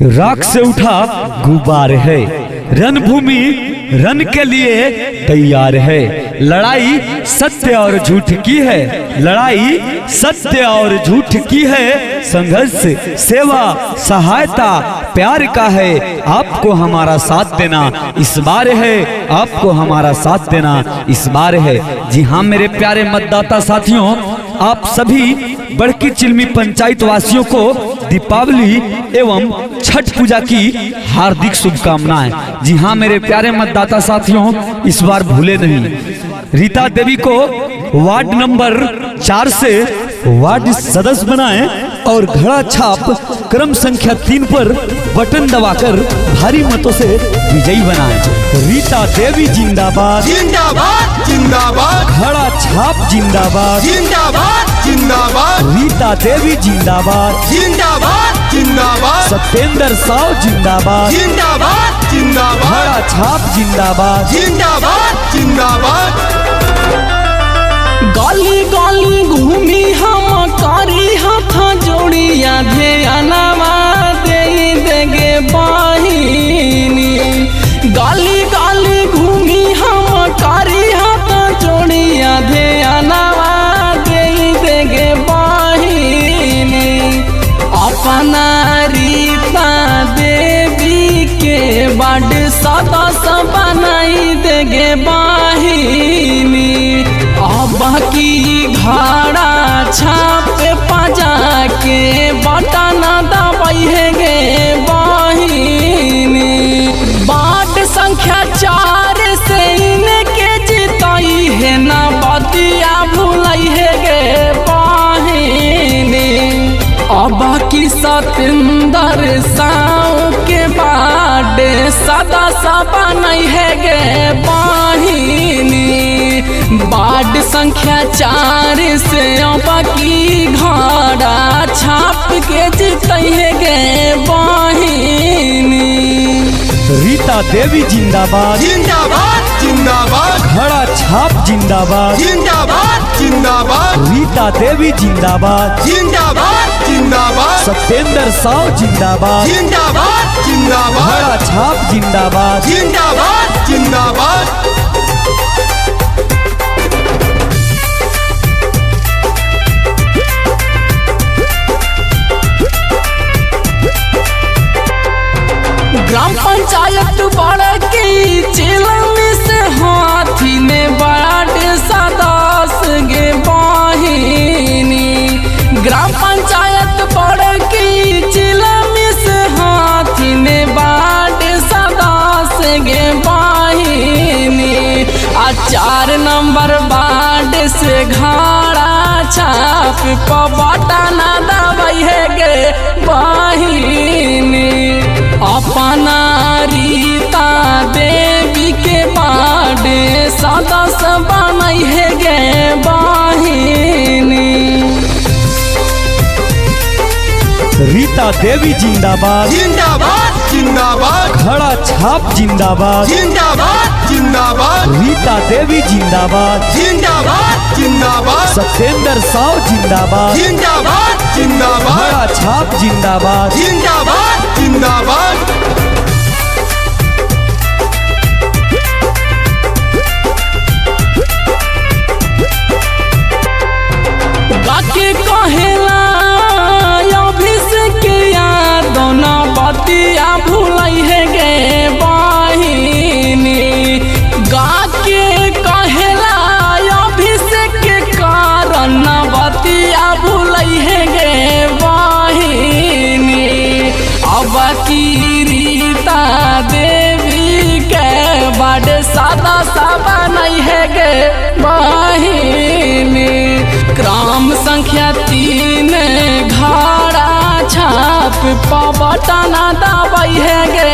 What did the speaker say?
राख से उठा गुबार है, रणभूमि रण के लिए तैयार है। लड़ाई सत्य और झूठ की है, लड़ाई सत्य और झूठ की है। संघर्ष सेवा सहायता प्यार का है, आपको हमारा साथ देना इस बार है, आपको हमारा साथ देना इस बार है। जी हाँ मेरे प्यारे मतदाता साथियों, आप सभी बड़की चिलमी पंचायत वासियों को दीपावली एवं छठ पूजा की हार्दिक शुभकामनाएं। जी हाँ मेरे प्यारे मतदाता साथियों, इस बार भूले नहीं, रीता देवी को वार्ड नंबर 4 से वार्ड सदस्य बनाएं और घड़ा छाप क्रम संख्या 3 पर बटन दबाकर भारी मतों से विजयी बनाएं। रीता देवी जिंदाबाद जिंदाबाद जिंदाबाद, घड़ा छाप जिंदाबाद जिंदाबाद जिंदाबाद, रीता देवी जिंदाबाद जिंदाबाद जिंदाबाद, सत्येंद्र साव जिंदाबाद जिंदाबाद जिंदाबाद, घड़ा छाप जिंदाबाद जिंदाबाद जिंदाबाद। गली गली घूमी हम करी हाथ जोड़िया ध्यानवा दे देगे बहिनी। गली गली घूमी हम करी हाथ जोड़िया ध्यानवा दे देगे बहिनी। अपना रीता देवी के बड़ सदस्य बनाई देगे बहिनी। बाकी घड़ा छाप पजा के बटन दबाई है गे बहिनी। वार्ड संख्या 4 से इनके जिताई है ना बतिया भूलाई है गे बहिनी। अब की सतेंद्र साव के वार्ड सदस्य बनाई है गे बहिनी। वार्ड संख्या 4 से बाकी घड़ा छाप के जीतई है गे बहिनी। रीता देवी जिंदाबाद जिंदाबाद जिंदाबाद, घड़ा छाप जिंदाबाद जिंदाबाद जिंदाबाद, रीता देवी जिंदाबाद जिंदाबाद जिंदाबाद, सत्येंद्र साव जिंदाबाद जिंदाबाद जिंदाबाद, घड़ा छाप जिंदाबाद जिंदाबाद जिंदाबाद। ग्राम पंचायत बड़की चिलमी से हाथी ने वार्ड सदस्य गे बहिनी। ग्राम पंचायत बड़की चिलमी से हाथी ने वार्ड सदस्य गे बहिनी। 4 नंबर वार्ड से घड़ा छाप बटन दबाई है गे बहिनी। अपना रीता देवी के वार्ड सदस्य बनाई है गे बहिनी। रीता देवी जिंदाबाद जिंदाबाद जिंदाबाद, घड़ा छाप जिंदाबाद जिंदाबाद जिंदाबाद, रीता देवी जिंदाबाद जिंदाबाद जिंदाबाद, सत्येंद्र साव जिंदाबाद जिंदाबाद जिंदाबाद, घड़ा छाप जिंदाबाद जिंदाबाद जिंदाबाद। बाकी कहेला अभिषेक दोनों बतिया भूलाई है गे बहिनी। गा के कहेला अभिषेक कारण बतिया भूलाई है गे बहिनी। अब की रीता देवी के बड़ सदस्य बनाई है गे बहिनी। क्रम संख्या 3 घड़ा छाप बटन दबाई है गे